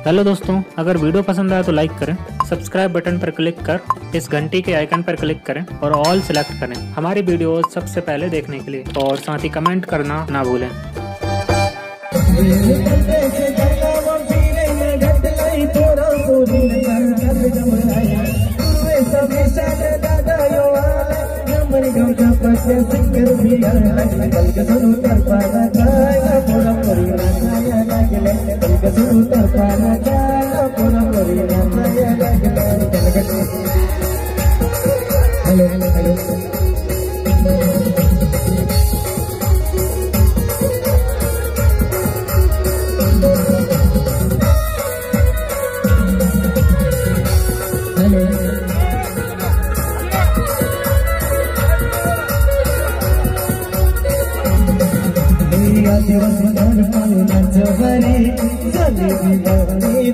Hello दोस्तों, अगर video पसंद आया तो लाइक करें, सब्सक्राइब बटन पर क्लिक कर इस घंटी के आइकन पर क्लिक करें और ऑल सिलेक्ट करें हमारी वीडियो सबसे पहले देखने के लिए, और साथ ही कमेंट करना ना भूलें।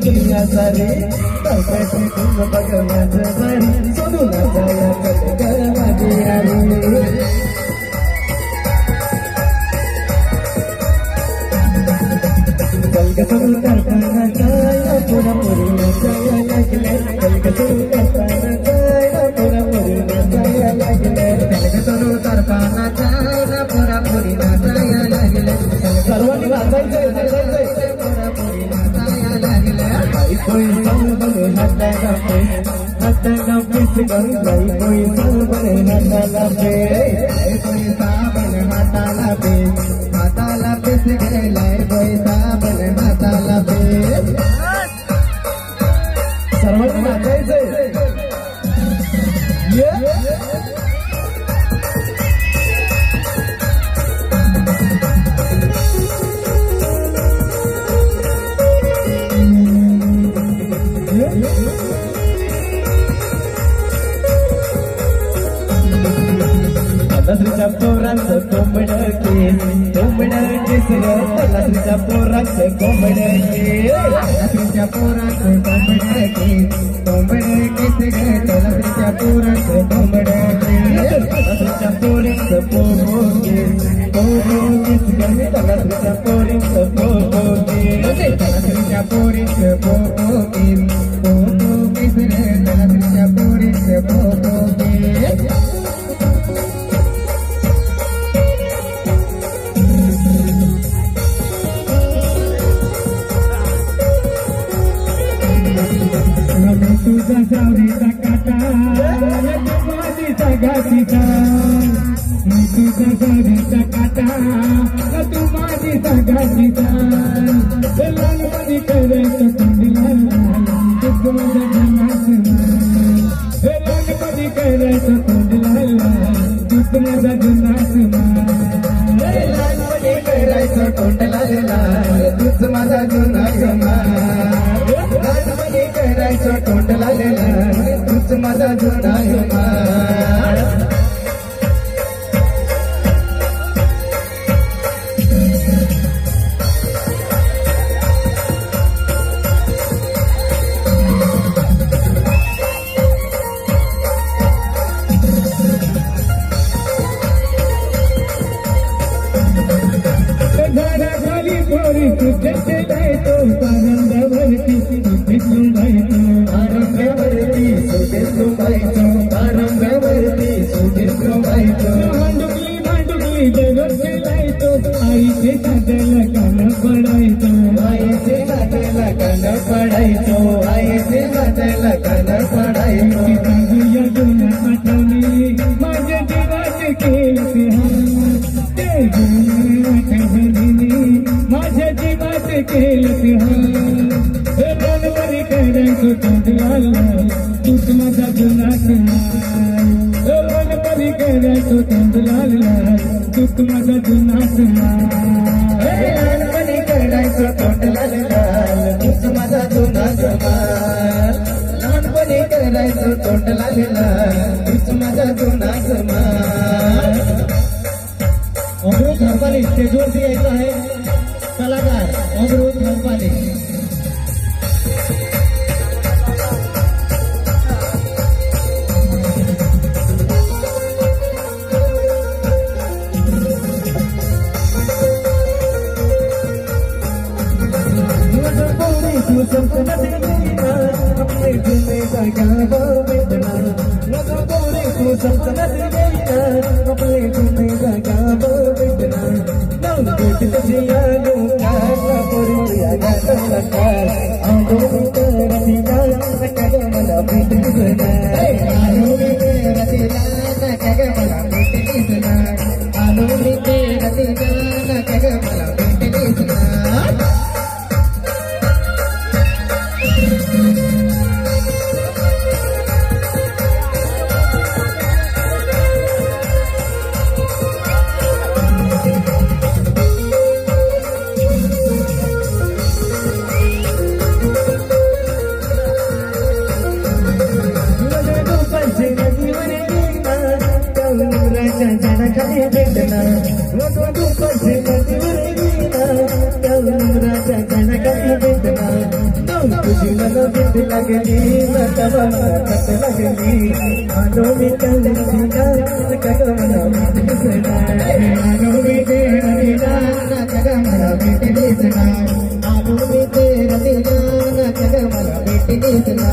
दुनिया सारे भगवान सोनू नाचाया कर कल के सोनू करना चाया पूरा पूरी नाचाया लगले कल के सोनू करना चाया पूरा पूरी नाचाया लगले कल के सोनू करना चाया पूरा पूरी नाचाया लगले सर्वांनी वाचायचं पूरा पूरी नाचाया लगले कोई संबंध हटाना पिस कर कोई संबंध हटाना पे कोई साबन हटाना पिस गेला कोई साबन हटाना पे सर्वांनी नाचायचं लसरीच्या पोरांचं कोंबडके सगळं लसरीच्या पोरांचं कोंबडके लसरीच्या पोरांचं कोंबडके सगळं लसरीच्या पोरांचं कोंबडके लसरीच्या पोरींचं पोपोके सगळं लसरीच्या पोरींचं पोपोके लसरीच्या पोरींचं पोपोके सगळं लसरीच्या पोरींचं पोपोके तुझा सावरीचा काटा माझीचा घातीचा तुझा सावरीचा काटा तू माझीचा घातीचा लहानपणी करायचं तोंडीला तू माझ्या जन्मात लहानपणी करायचं तोंडीला तू माझ्या जन्मात लहानपणी करायचं तोंडला तूच माझा जुना लहानपणी करायचं तोंडला तूच माझा जुना माझ्या जीवात तूच माझा जुना लहानपणी करायचो तोंडला तूच माझा जुना लहानपणी करायचो तोंडला तूच माझा जुना लहानपणी करायचो तोंडला तूच माझा जुना अमृत हरपाली स्टेजवरती यायचं आहे कलाकार अमृत हरपाली पूरी तू सल्तनत लीना अपने दिल में जगा वो बितना पूरी तू सल्तनत लीना अपने दिल में जगा वो बितना नौकरी तुझिया लूंगा पूरी आगा लगा आलो तेरा दिला कगे मला बितना आलो तेरा दिला कगे मला बितना आलो तेरा दिला कगे मला बितना लगनी लगनी आनो में कल सीधा कदमना बितना आनो में तेरा दीदा कदमना बितना आनो में तेरा दीदा कदमना बितना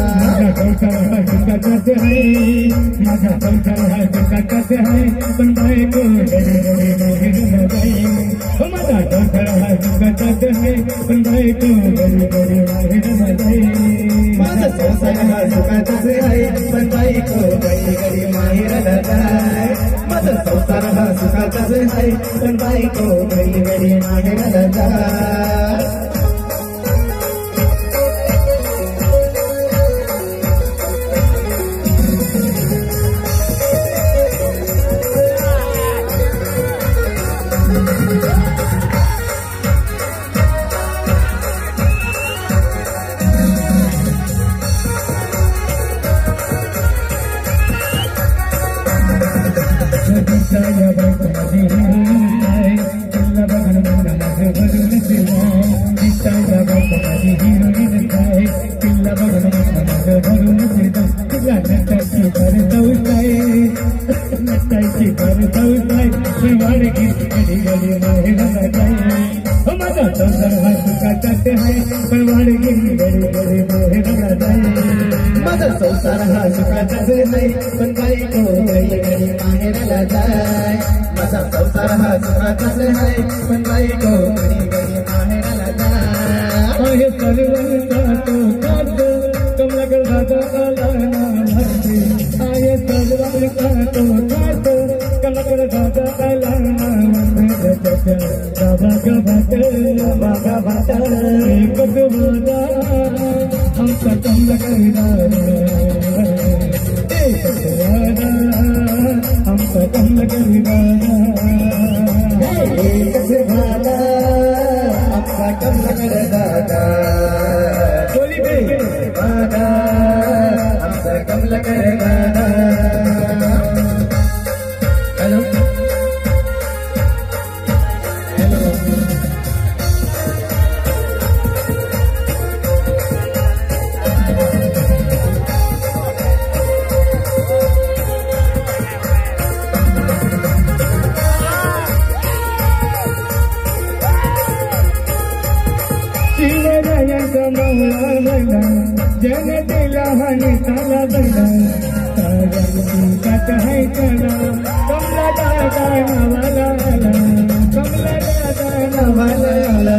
माझा संसार है कट है बंदाई को डरे डरे मोहित लगाई माझा संसार है कट है बंदाई को डरे डरे मोहित लगाई माझा संसार है कट है बंदाई को डरे डरे मोहित लगाई माझा संसार है कट है बंदाई को डरे डरे मोहित लगाई संसार हा सुखाचाच नाही पण बायको घडी घडी माहेर जाय माझा संसार हा सुखाचाच नाही पण बायको घडी घडी माहेर जाय आहे सर्वांचा तो काट कमलाकर दादा आला म्हणते आहे सर्वांचा तो काट कमलाकर दादा आला म्हणते बाबा बाबा एक वादा हमका कमलाकर दादा हमको कम लगेगा एक से भागा हमका कम लगेगा बोली बे भागा हमका कम लगेगा हेलो जन दिला हनी ताला बना कट है चला कमला दादा नवाला कमला दादा नवाला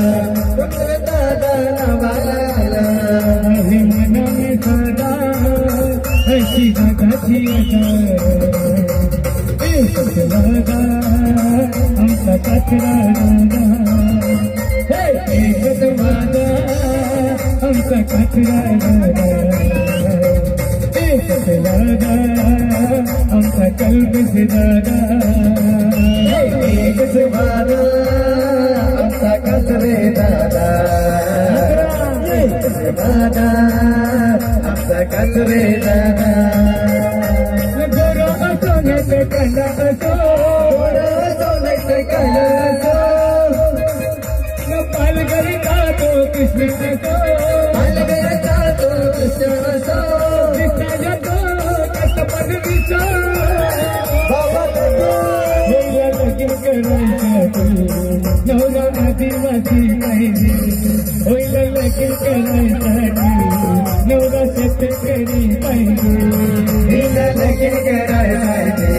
कमला दादा नवाला मन में सदा ऐसी दादा थी दादा हम कचरा एक वादा हमका कचरा एक दादा हमका कल्ब से दादा एक वादा हमका कचरे दादा एक वादा हमका कचरे दादा गोरा सोने पे कला गोरा सोने पे कला पालगरी का तो कृष्ण को पालगरी का तो कृष्ण को कृष्ण को कटपन विचा बाबा को ये लगे करे नौरा आदिवासी नहीं होई लगे लगीन करायसाठी नवरा शेतकरी पाहिजे हिला लगीन करायसाठी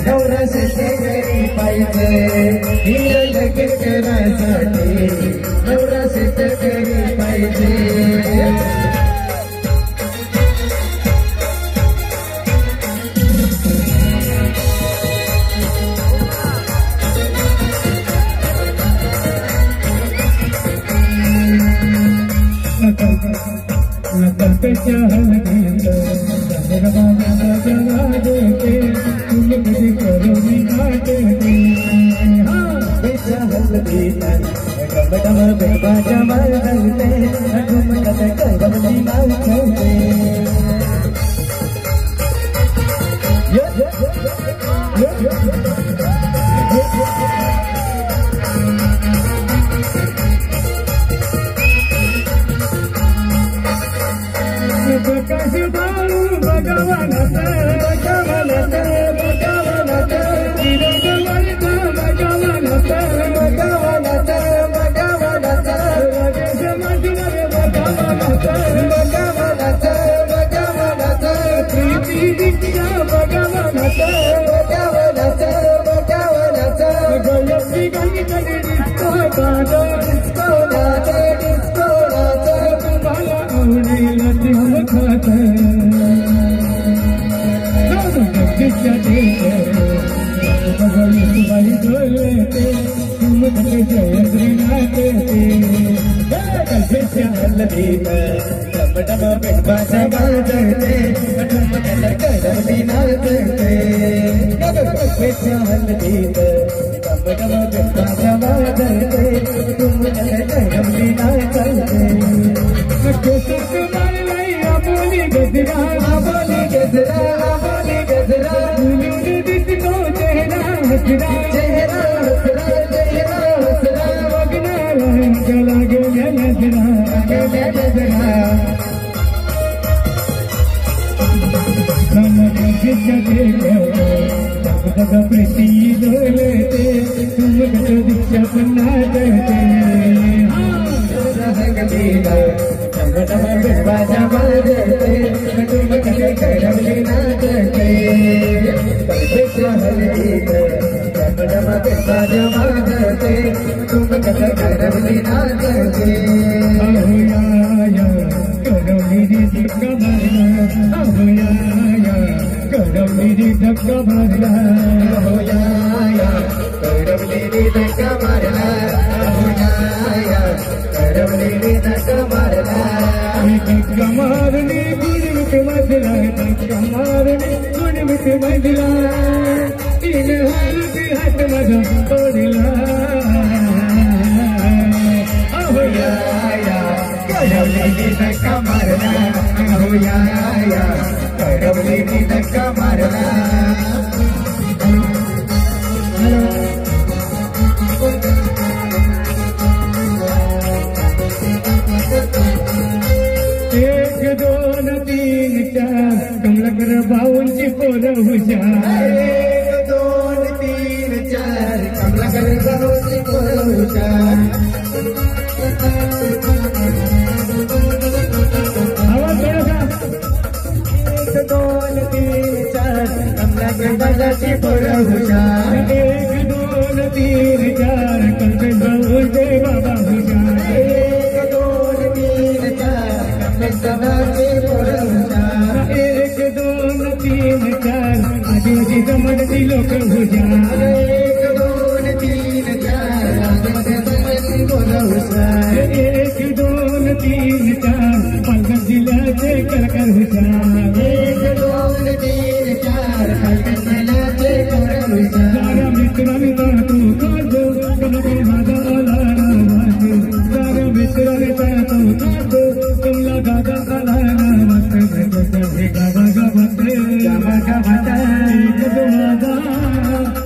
नवरा शेतकरी पाहिजे हिला लगीन करायसाठी नवरा शेतकरी पाहिजे नकल पे चाहल देते जगबाना जगा देते तुम किसी करो निकाट दे हाँ चाहल देते डम डम बेबा जमाल दलते तुम कते कदम निकाल दे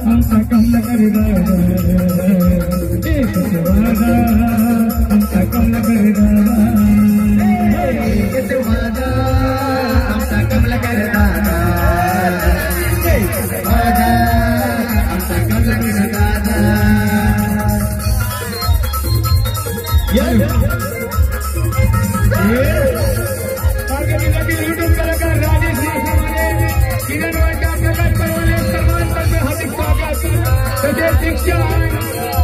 हम यूट्यूब कलाकार राजेश किरण वाटा प्रकाश परवाने सन्मान तर्फे हार्दिक स्वागत तसेच शिक्षक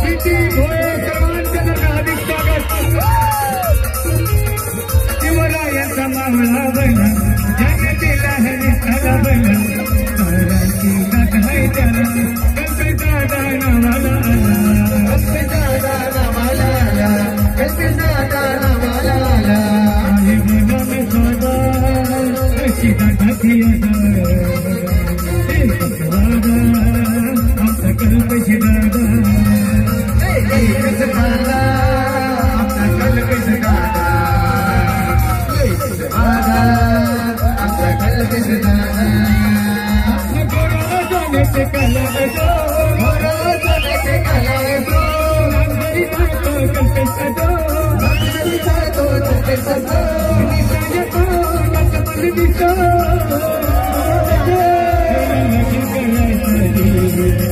प्रीती भोये सन्मान तर्फे हार्दिक स्वागत शिवरायांचा मावळा बना जगतीला हरिस्थळा बना महाराची नाथ है त्याला कल्पेदादा नावाला आला कल्पेदादा नावाला आला कल्पेदादा नावाला आला आहे मना में सदा सीधा ढकियादा दादा आमचा कल्पेश दादा कल्पेश दादा आमचा कल्पेश दादा आमचा कल्पेश दादा से कला दो मोरा चले से कला दो नागरी तो कल्पे सदो नागरी तो कल्पे सदो निसाज तो कल्पन दिसो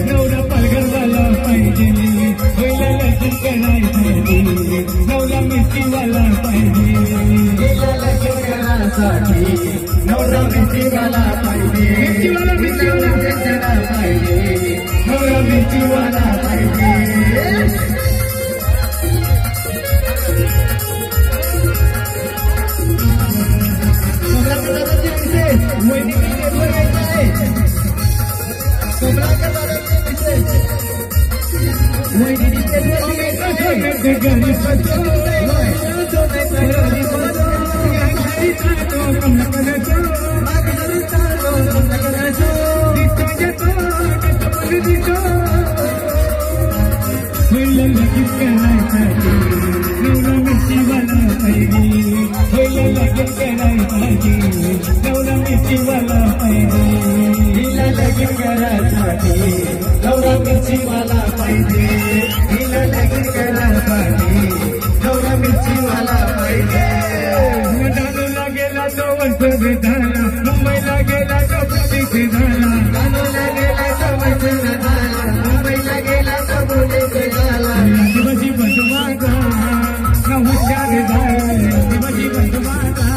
नवरा पलगल वाला पाहिजे होईला लगीन करायसाठी नवरा मिठी वाला पाहिजे होईला लगीन करायसाठी नवरा मिठी वाला पाहिजे मिठी वाला पाहिजे नवरा मिठी वाला पाहिजे मुंबईला गेला तो पोलीस झाला कानूला गेला तो मैसूर झाला मुंबईला गेला तो पोलीस झाला आदिवासी बंधू माझा न हुशार झाला आदिवासी बंधू माझा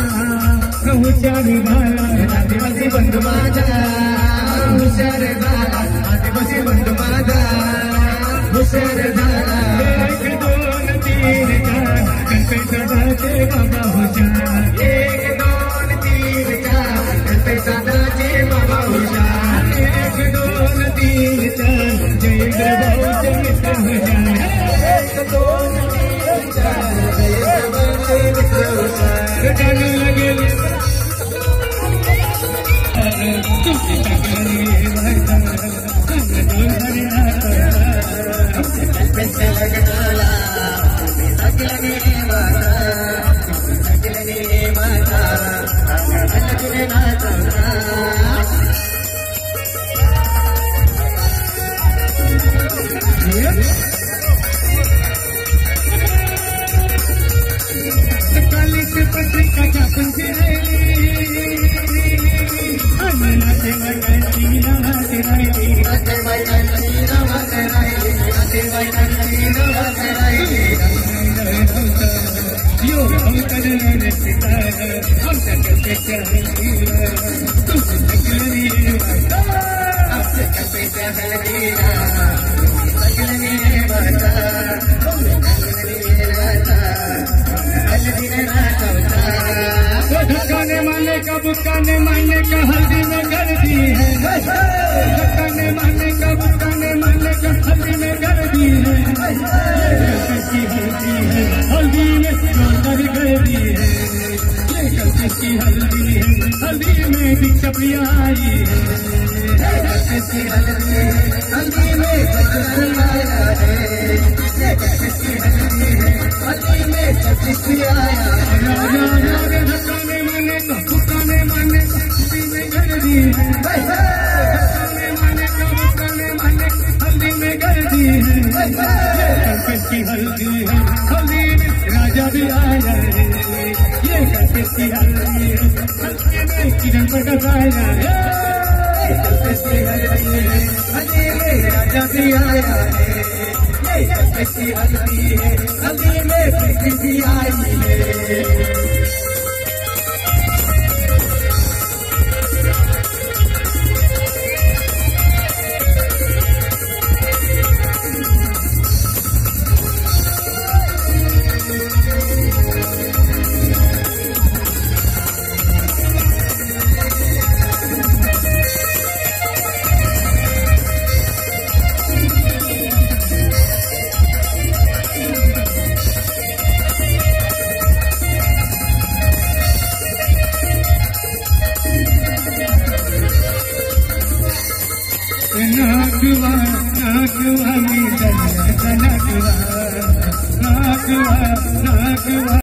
न हुशार झाला आदिवासी बंधू माझा हुशार झाला आदिवासी बंधू माझा हुशार झाला एक दोन तीन चार कल्पे सदाचे बाबा हुशार एक दोन तीन चार कल्पे सदाचे बाबा हुशार एक दोन तीन चार जय भाऊचे मित्र हुशार एक दोन तीन चार जय भाऊचे मित्र हुशार गाणं लागेल तुमची टाकली माने का बुकाने माने का हल्दी में कर दी है बुकाने माने का बुकाने माने का हल्दी में कर दी है की हल्दी है हल्दी में कर दी है की हल्दी है हल्दी में दीक्षा प्रिया आई है हल्दी में हल्दी में प्रिया आया धक्काने माने का बुकाने माने का हल्दी में कर दी है धक्काने माने का बुकाने माने हल्दी में कर दी है की हल्दी है हल्दी में राजा भी आया है ये की हल्दी है हल्दी में किरण प्रकाश आया है हल्दी में राजा भी आया है ये हल्दी है हल्दी में प्रीति भी आई है। नाकवा मी